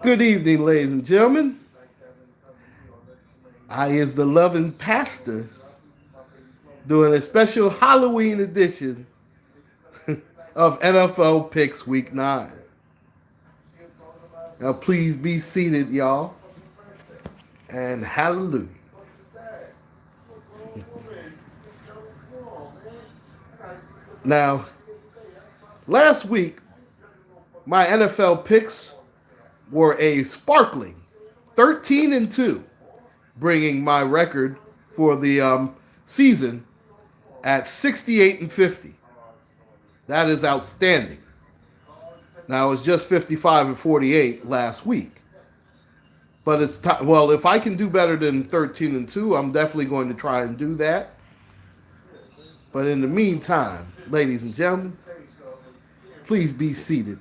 Good evening, ladies and gentlemen. I is the loving Paasta doing a special Halloween edition of NFL Picks Week 9. Now, please be seated, y'all, and hallelujah. Now, last week, my NFL picks were a sparkling 13 and 2, bringing my record for the season at 68 and 50. That is outstanding. Now, it was just 55 and 48 last week. But it's well, if I can do better than 13 and 2, I'm definitely going to try and do that. But in the meantime, ladies and gentlemen, please be seated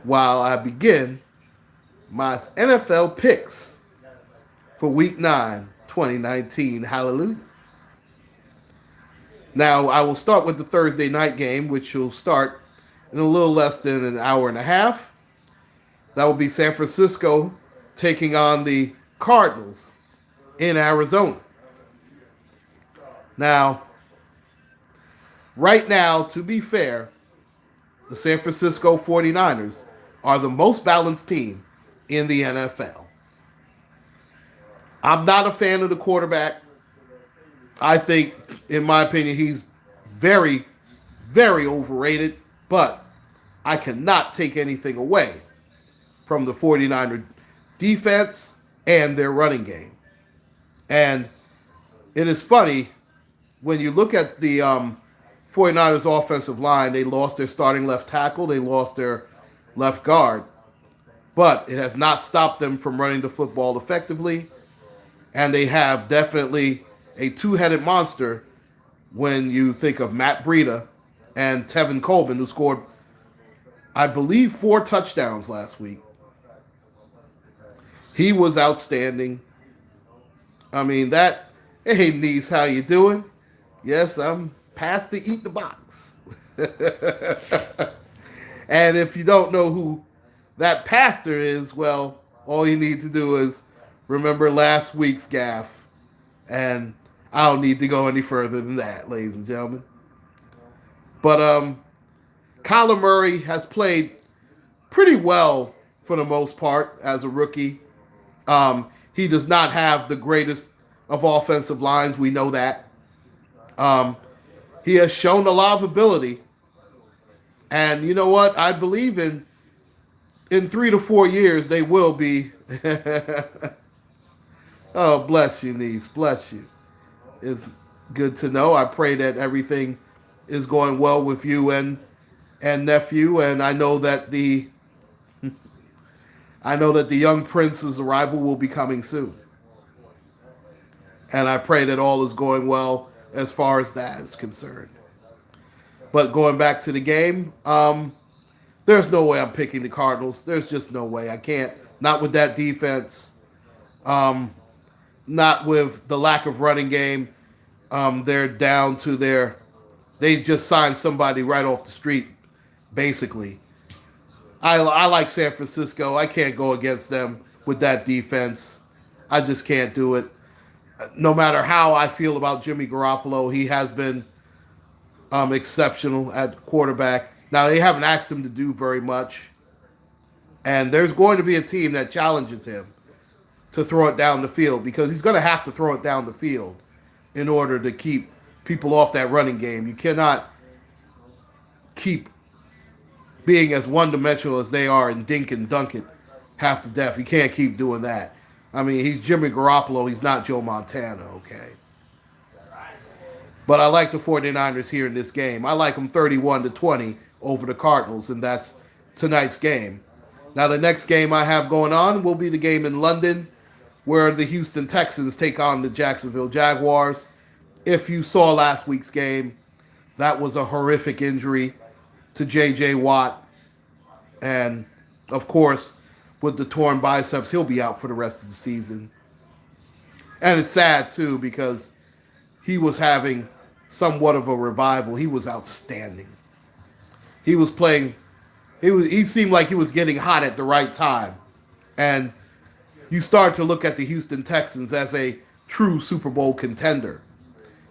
while I begin my NFL picks for week 9, 2019. Hallelujah. Now, I will start with the Thursday night game, which will start in a little less than an hour and a half. That will be San Francisco taking on the Cardinals in Arizona. Now, right now, to be fair, the San Francisco 49ers are the most balanced team in the NFL. I'm not a fan of the quarterback. I think, in my opinion, he's very, very overrated, but I cannot take anything away from the 49er defense and their running game. And it is funny, when you look at the 49ers offensive line, they lost their starting left tackle, they lost their left guard, but it has not stopped them from running the football effectively, and they have definitely a two-headed monster when you think of Matt Breida and Tevin Coleman, who scored, I believe, 4 touchdowns last week. He was outstanding. I mean, that, hey, niece, how you doing? Yes, I'm past the Eatdaboxx. And if you don't know who that pastor is, well, all you need to do is remember last week's gaffe. And I don't need to go any further than that, ladies and gentlemen. But Kyler Murray has played pretty well for the most part as a rookie. He does not have the greatest of offensive lines. We know that. He has shown a lot of ability. And you know what? I believe in 3 to 4 years, they will be. Oh, bless you, niece. Bless you. It's good to know. I pray that everything is going well with you and nephew. And I know that the young prince's arrival will be coming soon. And I pray that all is going well as far as that is concerned. But going back to the game, there's no way I'm picking the Cardinals. There's just no way. I can't. Not with that defense. Not with the lack of running game. They're down to they just signed somebody right off the street, basically. I like San Francisco. I can't go against them with that defense. I just can't do it. No matter how I feel about Jimmy Garoppolo, he has been exceptional at quarterback. Now, they haven't asked him to do very much. And there's going to be a team that challenges him to throw it down the field, because he's going to have to throw it down the field in order to keep people off that running game. You cannot keep being as one-dimensional as they are and dink and dunk it half to death. You can't keep doing that. I mean, he's Jimmy Garoppolo. He's not Joe Montana, okay? But I like the 49ers here in this game. I like them 31-20 over the Cardinals, and that's tonight's game. Now, the next game I have going on will be the game in London, where the Houston Texans take on the Jacksonville Jaguars. If you saw last week's game, that was a horrific injury to J.J. Watt. And, of course, with the torn biceps, he'll be out for the rest of the season. And it's sad, too, because he was having somewhat of a revival. He was outstanding. he was playing. He seemed like he was getting hot at the right time, and you start to look at the Houston Texans as a true Super Bowl contender.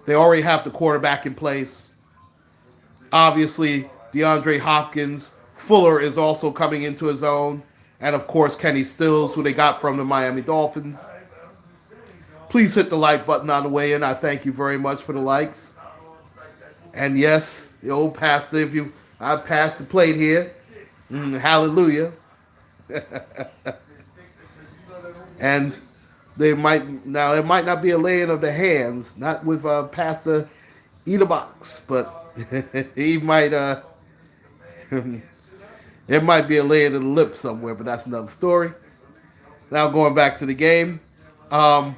They already have the quarterback in place. Obviously, DeAndre Hopkins. Fuller is also coming into his own. And of course, Kenny Stills, who they got from the Miami Dolphins. Please hit the like button on the way in. I thank you very much for the likes. And yes, the old pastor, I passed the plate here. Hallelujah. And there might not be a laying of the hands, not with Pastor Eatdaboxx, but he might it might be a laying of the lips somewhere, but that's another story. Now going back to the game, I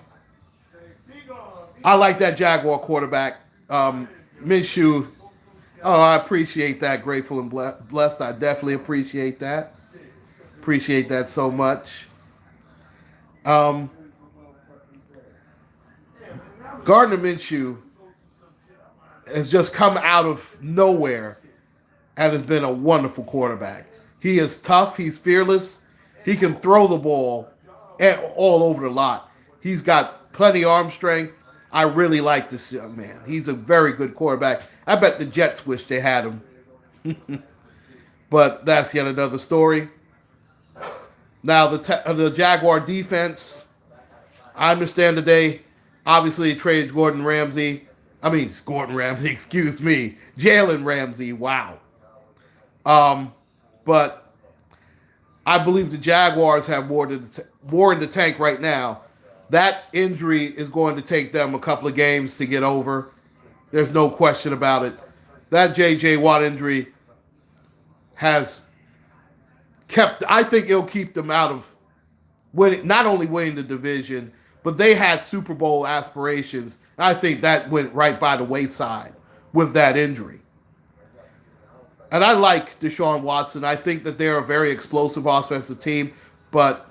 like that Jaguar quarterback, Minshew. Oh, I appreciate that. Grateful and blessed. I definitely appreciate that. Appreciate that so much. Gardner Minshew has just come out of nowhere and has been a wonderful quarterback. He is tough. He's fearless. He can throw the ball all over the lot. He's got plenty of arm strength. I really like this young man. He's a very good quarterback. I bet the Jets wish they had him. But that's yet another story. Now, the Jaguar defense, I understand today, obviously traded Jalen Ramsey, wow. But I believe the Jaguars have more in the tank right now. That injury is going to take them a couple of games to get over. There's no question about it. That J.J. Watt injury has I think it'll keep them out of not only winning the division, but they had Super Bowl aspirations. I think that went right by the wayside with that injury. And I like Deshaun Watson. I think that they're a very explosive offensive team, but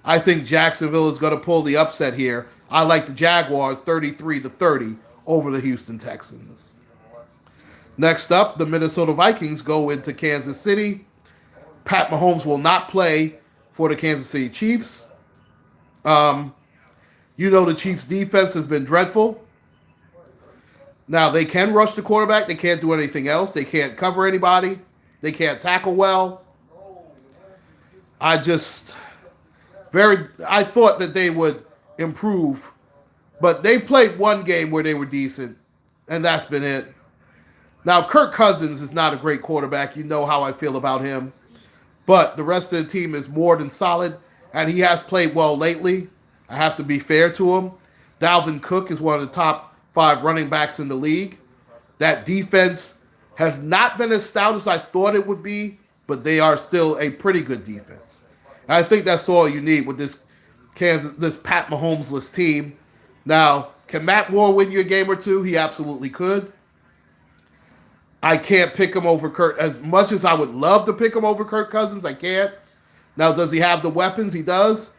I think Jacksonville is going to pull the upset here. I like the Jaguars 33-30 over the Houston Texans. Next up, the Minnesota Vikings go into Kansas City. Pat Mahomes will not play for the Kansas City Chiefs. The Chiefs' defense has been dreadful. Now, they can rush the quarterback. They can't do anything else. They can't cover anybody. They can't tackle well. I thought that they would improve, but they played one game where they were decent, and that's been it. Now, Kirk Cousins is not a great quarterback. You know how I feel about him. But the rest of the team is more than solid, and he has played well lately. I have to be fair to him. Dalvin Cook is one of the top 5 running backs in the league. That defense has not been as stout as I thought it would be, but they are still a pretty good defense. And I think that's all you need with this Pat Mahomes-less team. Now, can Matt Moore win you a game or two? He absolutely could. I can't pick him over Kirk. As much as I would love to pick him over Kirk Cousins, I can't. Now, does he have the weapons? He does.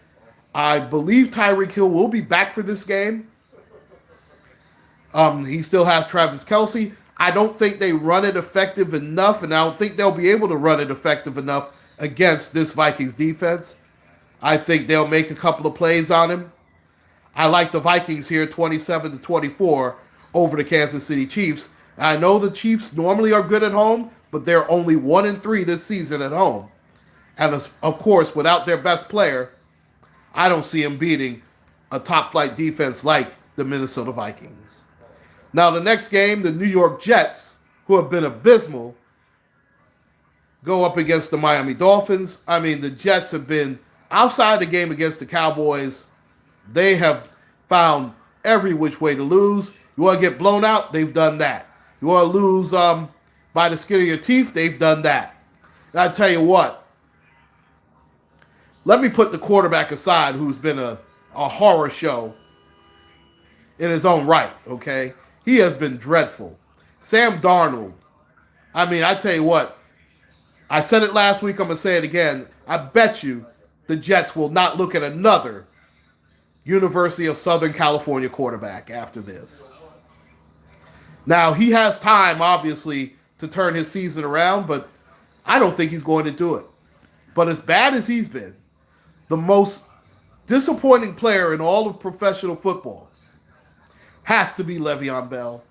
I believe Tyreek Hill will be back for this game. He still has Travis Kelce. I don't think they run it effective enough, and I don't think they'll be able to run it effective enough against this Vikings defense. I think they'll make a couple of plays on him. I like the Vikings here 27-24 over the Kansas City Chiefs. I know the Chiefs normally are good at home, but they're only 1-3 this season at home. And of course, without their best player, I don't see them beating a top-flight defense like the Minnesota Vikings. Now, the next game, the New York Jets, who have been abysmal, go up against the Miami Dolphins. I mean, the Jets have been, outside the game against the Cowboys, they have found every which way to lose. You want to get blown out? They've done that. You want to lose by the skin of your teeth? They've done that. And I tell you what, let me put the quarterback aside, who's been a horror show in his own right, okay? He has been dreadful. Sam Darnold, I mean, I tell you what, I said it last week, I'm going to say it again. I bet you the Jets will not look at another University of Southern California quarterback after this. Now, he has time, obviously, to turn his season around, but I don't think he's going to do it. But as bad as he's been, the most disappointing player in all of professional football has to be Le'Veon Bell.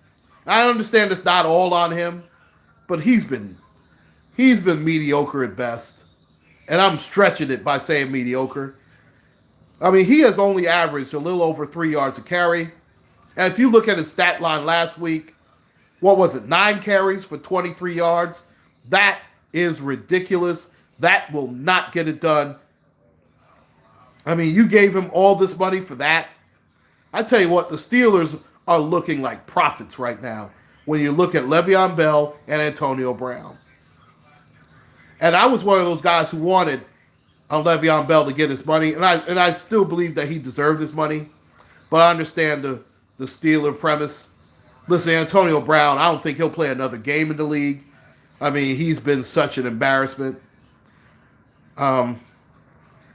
I understand it's not all on him, but he's been mediocre at best. And I'm stretching it by saying mediocre. I mean, he has only averaged a little over 3 yards a carry. And if you look at his stat line last week, what was it, 9 carries for 23 yards? That is ridiculous. That will not get it done. I mean, you gave him all this money for that. I tell you what, the Steelers are looking like prophets right now when you look at Le'Veon Bell and Antonio Brown. And I was one of those guys who wanted Le'Veon Bell to get his money, and I still believe that he deserved his money. But I understand the Steeler premise. Listen, Antonio Brown, I don't think he'll play another game in the league. I mean, he's been such an embarrassment.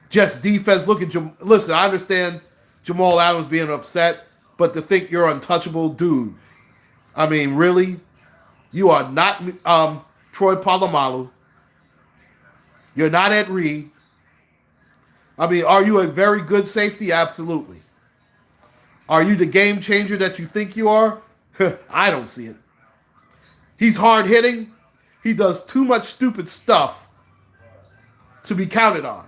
Jets defense, listen, I understand Jamal Adams being upset, but to think you're untouchable, dude. I mean, really? You are not Troy Polamalu. You're not Ed Reed. I mean, are you a very good safety? Absolutely. Are you the game changer that you think you are? I don't see it. He's hard hitting. He does too much stupid stuff to be counted on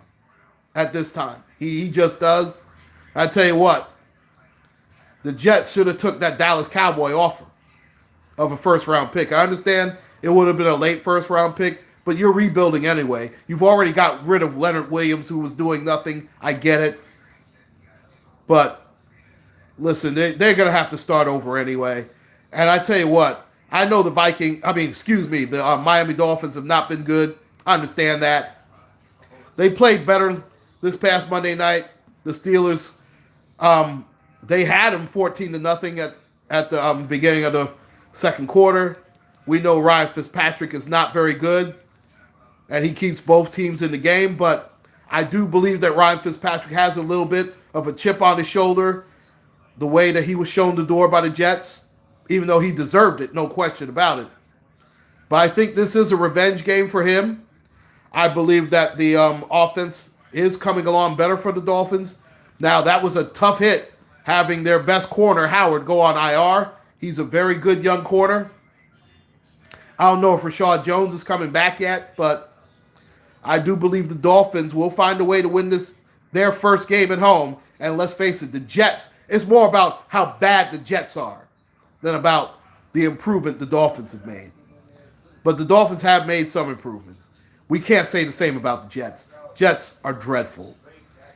at this time. He just does. I tell you what, the Jets should have took that Dallas Cowboy offer of a first-round pick. I understand it would have been a late first-round pick, but you're rebuilding anyway. You've already got rid of Leonard Williams, who was doing nothing. I get it. But, listen, they're going to have to start over anyway. And I tell you what, I know the Miami Dolphins have not been good. I understand that. They played better this past Monday night. The Steelers, they had them 14-0 at the beginning of the second quarter. We know Ryan Fitzpatrick is not very good, and he keeps both teams in the game. But I do believe that Ryan Fitzpatrick has a little bit of a chip on his shoulder, the way that he was shown the door by the Jets, even though he deserved it, no question about it. But I think this is a revenge game for him. I believe that the offense is coming along better for the Dolphins. Now, that was a tough hit, having their best corner, Howard, go on IR. He's a very good young corner. I don't know if Rashad Jones is coming back yet, but I do believe the Dolphins will find a way to win their first game at home. And let's face it, the Jets, it's more about how bad the Jets are than about the improvement the Dolphins have made. But the Dolphins have made some improvements. We can't say the same about the Jets. Jets are dreadful.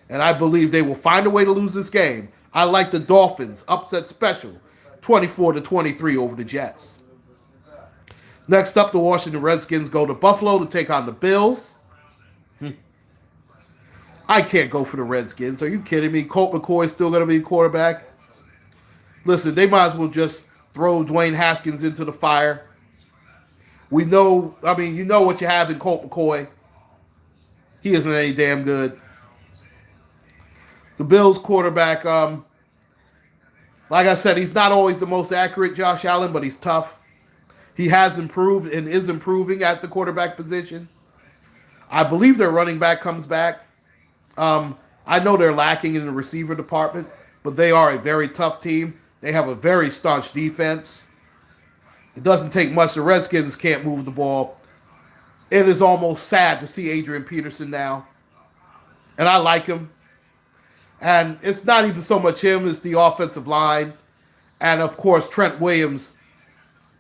And I believe they will find a way to lose this game. I like the Dolphins, upset special, 24-23 over the Jets. Next up, the Washington Redskins go to Buffalo to take on the Bills. I can't go for the Redskins. Are you kidding me? Colt McCoy is still going to be quarterback. Listen, they might as well just throw Dwayne Haskins into the fire. You know what you have in Colt McCoy. He isn't any damn good. The Bills quarterback, like I said, he's not always the most accurate, Josh Allen, but he's tough. He has improved and is improving at the quarterback position. I believe their running back comes back. I know they're lacking in the receiver department, but they are a very tough team. They have a very staunch defense. It doesn't take much. The Redskins can't move the ball. It is almost sad to see Adrian Peterson now. And I like him. And it's not even so much him, it's the offensive line. And, of course, Trent Williams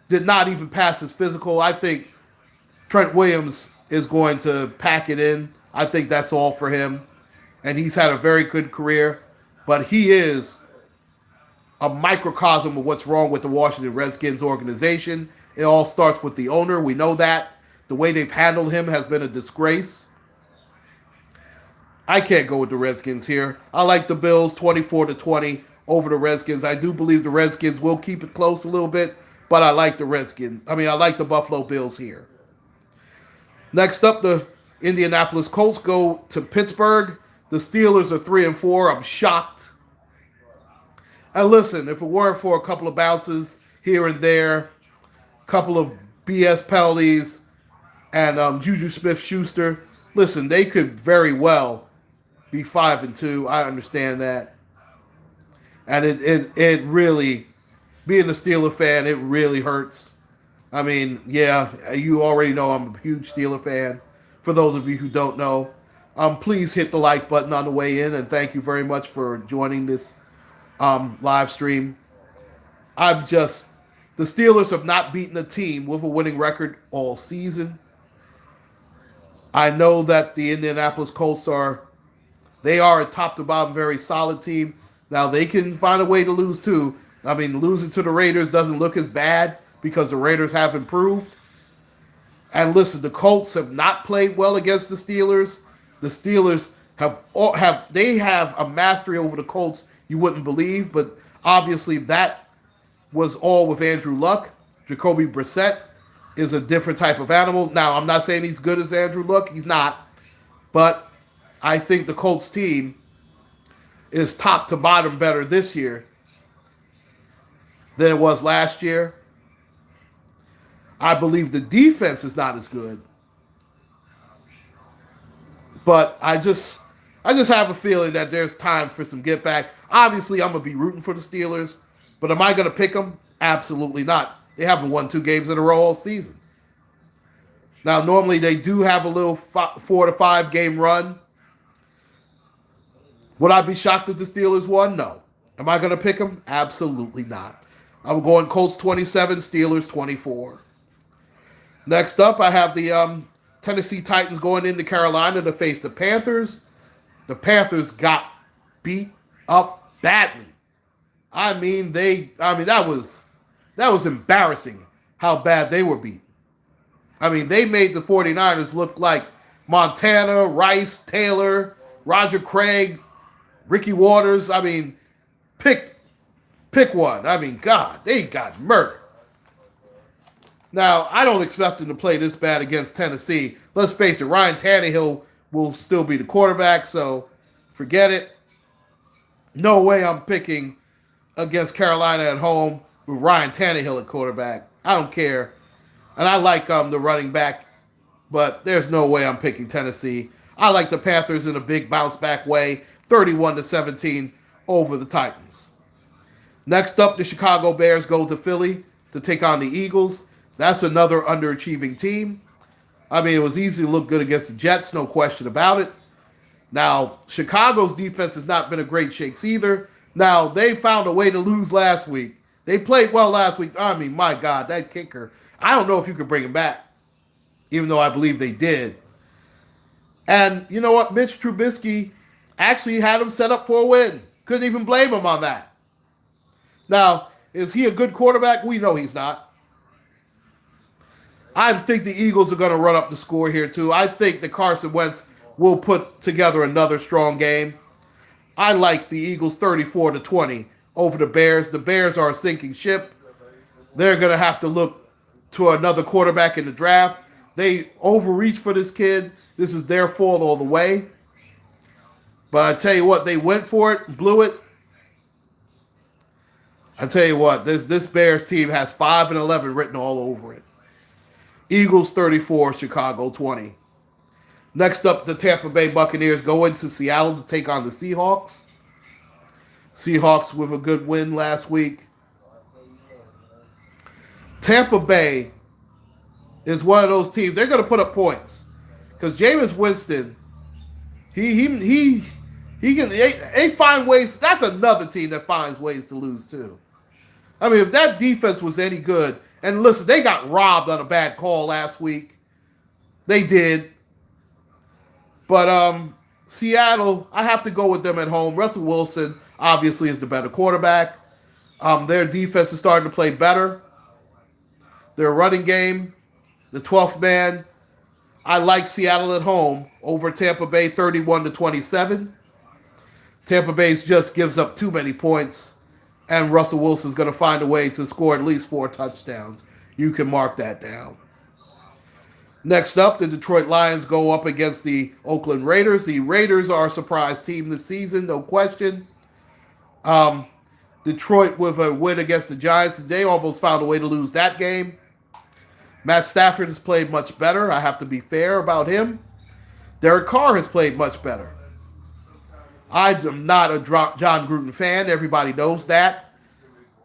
did not even pass his physical. I think Trent Williams is going to pack it in. I think that's all for him. And he's had a very good career. But he is a microcosm of what's wrong with the Washington Redskins organization. It all starts with the owner. We know that. The way they've handled him has been a disgrace. I can't go with the Redskins here. I like the Bills 24-20 over the Redskins. I do believe the Redskins will keep it close a little bit, but I like the I like the Buffalo Bills here. Next up, the Indianapolis Colts go to Pittsburgh. The Steelers are 3-4. I'm shocked. And listen, if it weren't for a couple of bounces here and there, a couple of BS penalties, and Juju Smith-Schuster. Listen, they could very well be 5-2. I understand that, and it really, being a Steeler fan, it really hurts. I mean, yeah, you already know I'm a huge Steeler fan. For those of you who don't know, please hit the like button on the way in, and thank you very much for joining this live stream. I'm just the Steelers have not beaten a team with a winning record all season. I know that the Indianapolis Colts they are a top to bottom very solid team. Now they can find a way to lose too. I mean, losing to the Raiders doesn't look as bad because the Raiders have improved. And listen, the Colts have not played well against the Steelers. The Steelers have a mastery over the Colts you wouldn't believe, but obviously that was all with Andrew Luck. Jacoby Brissett is a different type of animal. Now, I'm not saying he's good as Andrew Luck. He's not. But I think the Colts team is top to bottom better this year than it was last year. I believe the defense is not as good. But I just have a feeling that there's time for some get back. Obviously, I'm going to be rooting for the Steelers. But am I going to pick them? Absolutely not. They haven't won 2 games in a row all season. Now, normally they do have a little 4 to 5 game run. Would I be shocked if the Steelers won? No. Am I going to pick them? Absolutely not. I'm going Colts 27, Steelers 24. Next up, I have the Tennessee Titans going into Carolina to face the Panthers. The Panthers got beat up badly. I mean, that was embarrassing how bad they were beat. I mean, they made the 49ers look like Montana, Rice, Taylor, Roger Craig, Ricky Waters. I mean, pick one. I mean, God, they got murdered. Now, I don't expect them to play this bad against Tennessee. Let's face it, Ryan Tannehill will still be the quarterback, so forget it. No way I'm picking against Carolina at home with Ryan Tannehill at quarterback. I don't care. And I like the running back, but there's no way I'm picking Tennessee. I like the Panthers in a big bounce back way, 31-17 over the Titans. Next up, the Chicago Bears go to Philly to take on the Eagles. That's another underachieving team. I mean, it was easy to look good against the Jets, no question about it. Now, Chicago's defense has not been a great shakes either. Now, they found a way to lose last week. They played well last week. I mean, my God, that kicker. I don't know if you could bring him back, even though I believe they did. And you know what? Mitch Trubisky actually had him set up for a win. Couldn't even blame him on that. Now, is he a good quarterback? We know he's not. I think the Eagles are going to run up the score here, too. I think that Carson Wentz will put together another strong game. I like the Eagles 34-20 over the Bears. The Bears are a sinking ship. They're going to have to look to another quarterback in the draft. They overreached for this kid. This is their fault all the way. But I tell you what, they went for it, blew it. I tell you what, this Bears team has 5-11 written all over it. Eagles 34, Chicago 20. Next up, the Tampa Bay Buccaneers go into Seattle to take on the Seahawks. Seahawks with a good win last week. Tampa Bay is one of those teams. They're going to put up points because Jameis Winston, he can. They find ways. That's another team that finds ways to lose too. I mean, if that defense was any good, and listen, they got robbed on a bad call last week. They did. But Seattle, I have to go with them at home. Russell Wilson obviously is the better quarterback. Their defense is starting to play better. Their running game, the 12th man, I like Seattle at home over Tampa Bay 31-27. Tampa Bay just gives up too many points, and Russell Wilson's going to find a way to score at least 4 touchdowns. You can mark that down. Next up, the Detroit Lions go up against the Oakland Raiders. The Raiders are a surprise team this season, no question. Detroit with a win against the Giants. They almost found a way to lose that game. Matt Stafford has played much better. I have to be fair about him. Derek Carr has played much better. I am not a John Gruden fan. Everybody knows that.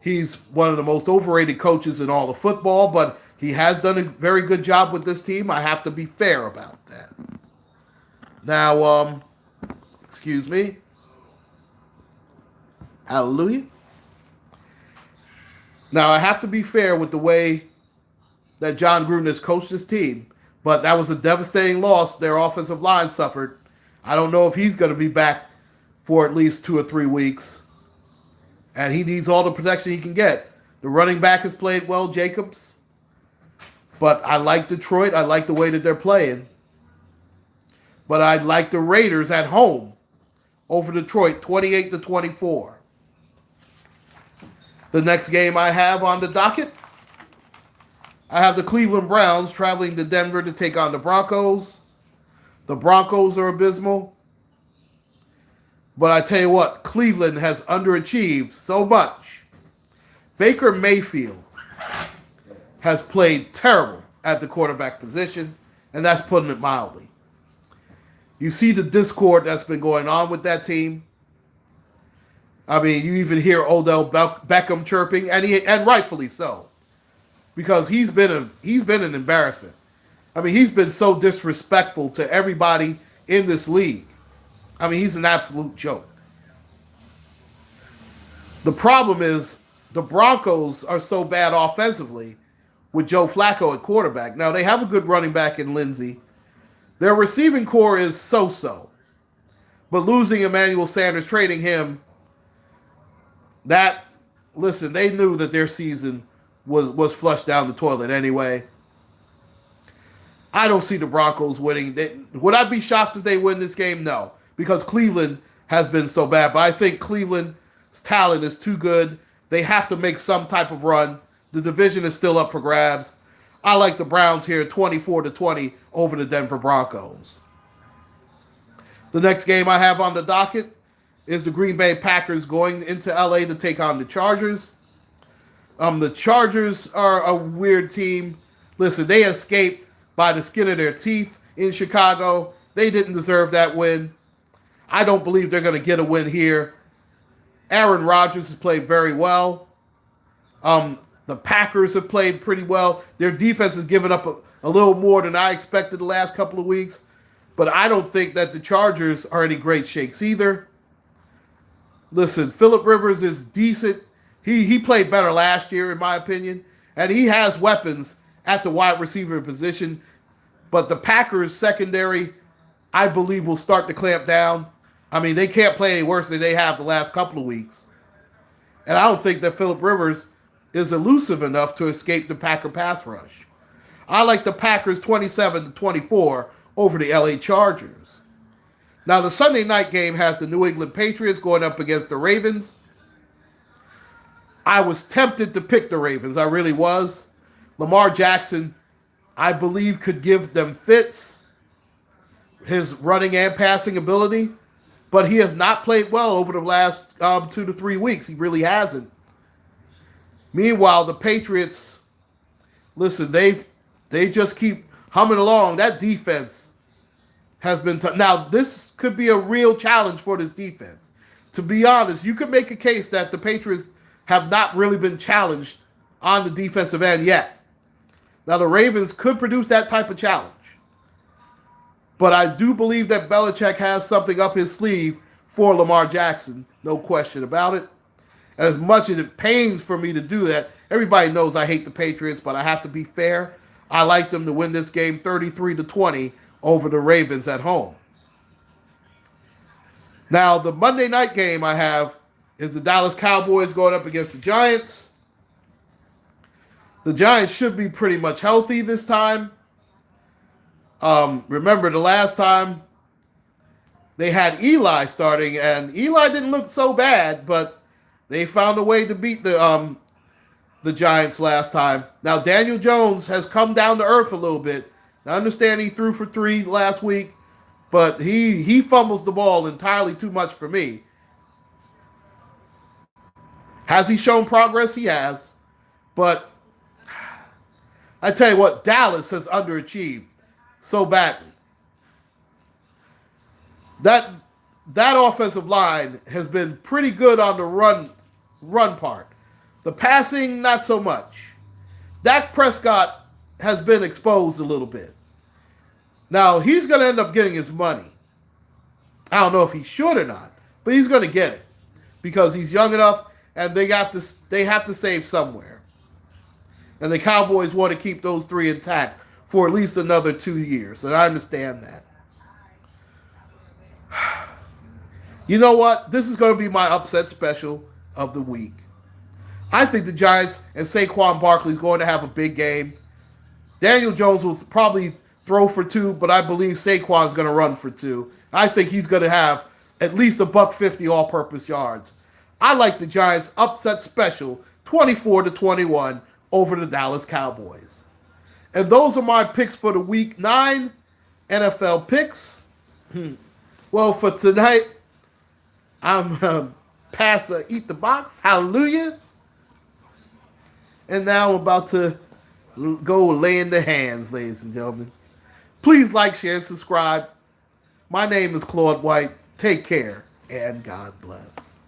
He's one of the most overrated coaches in all of football, but he has done a very good job with this team. I have to be fair about that. Now, excuse me. Hallelujah. Now, I have to be fair with the way that John Gruden has coached his team, but that was a devastating loss their offensive line suffered. I don't know if he's going to be back for at least 2 or 3 weeks, and he needs all the protection he can get. The running back has played well, Jacobs, but I like Detroit. I like the way that they're playing, but I like the Raiders at home over Detroit, 28-24. The next game I have on the docket, I have the Cleveland Browns traveling to Denver to take on the Broncos. The Broncos are abysmal. But I tell you what, Cleveland has underachieved so much. Baker Mayfield has played terrible at the quarterback position, and that's putting it mildly. You see the discord that's been going on with that team. I mean, you even hear Odell Beckham chirping, and rightfully so, because he's been an embarrassment. I mean, he's been so disrespectful to everybody in this league. I mean, he's an absolute joke. The problem is the Broncos are so bad offensively with Joe Flacco at quarterback. Now, they have a good running back in Lindsey. Their receiving core is so-so. But losing Emmanuel Sanders, trading him, listen, they knew that their season was flushed down the toilet anyway. I don't see the Broncos winning. Would I be shocked if they win this game? No, because Cleveland has been so bad. But I think Cleveland's talent is too good. They have to make some type of run. The division is still up for grabs. I like the Browns here, 24-20 over the Denver Broncos. The next game I have on the docket is the Green Bay Packers going into LA to take on the Chargers. The Chargers are a weird team. Listen, they escaped by the skin of their teeth in Chicago. They didn't deserve that win. I don't believe they're going to get a win here. Aaron Rodgers has played very well. The Packers have played pretty well. Their defense has given up a little more than I expected the last couple of weeks. But I don't think that the Chargers are any great shakes either. Listen, Phillip Rivers is decent. He played better last year, in my opinion. And he has weapons at the wide receiver position. But the Packers secondary, I believe, will start to clamp down. I mean, they can't play any worse than they have the last couple of weeks. And I don't think that Phillip Rivers is elusive enough to escape the Packer pass rush. I like the Packers 27-24 over the LA Chargers. Now, the Sunday night game has the New England Patriots going up against the Ravens. I was tempted to pick the Ravens. I really was. Lamar Jackson, I believe, could give them fits, his running and passing ability, but he has not played well over the last 2 to 3 weeks. He really hasn't. Meanwhile, the Patriots, listen, they just keep humming along. That defense has been now, this could be a real challenge for this defense. To be honest, you could make a case that the Patriots have not really been challenged on the defensive end yet. Now, the Ravens could produce that type of challenge. But I do believe that Belichick has something up his sleeve for Lamar Jackson. No question about it. And as much as it pains for me to do that, everybody knows I hate the Patriots, but I have to be fair. I like them to win this game 33-20 over the Ravens at home. Now, the Monday night game I have is the Dallas Cowboys going up against the Giants. The Giants should be pretty much healthy this time. Remember the last time they had Eli starting, and Eli didn't look so bad, but they found a way to beat the Giants last time. Now, Daniel Jones has come down to earth a little bit. I understand he threw for 3 last week, but he fumbles the ball entirely too much for me. Has he shown progress? He has. But I tell you what, Dallas has underachieved so badly. That that offensive line has been pretty good on the run part. The passing, not so much. Dak Prescott has been exposed a little bit. Now he's going to end up getting his money. I don't know if he should or not, but he's going to get it because he's young enough, and they have to save somewhere. And the Cowboys want to keep those three intact for at least another 2 years, and I understand that. You know what? This is going to be my upset special of the week. I think the Giants and Saquon Barkley is going to have a big game. Daniel Jones will probably throw for two, but I believe Saquon's going to run for two. I think he's going to have at least a $150 all-purpose yards. I like the Giants upset special 24-21 over the Dallas Cowboys. And those are my picks for the week 9 NFL picks. Well, for tonight, I'm Paasta Eatdaboxx. Hallelujah. And now I'm about to go lay in the hands, ladies and gentlemen. Please like, share, and subscribe. My name is Claude White. Take care, and God bless.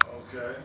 Okay.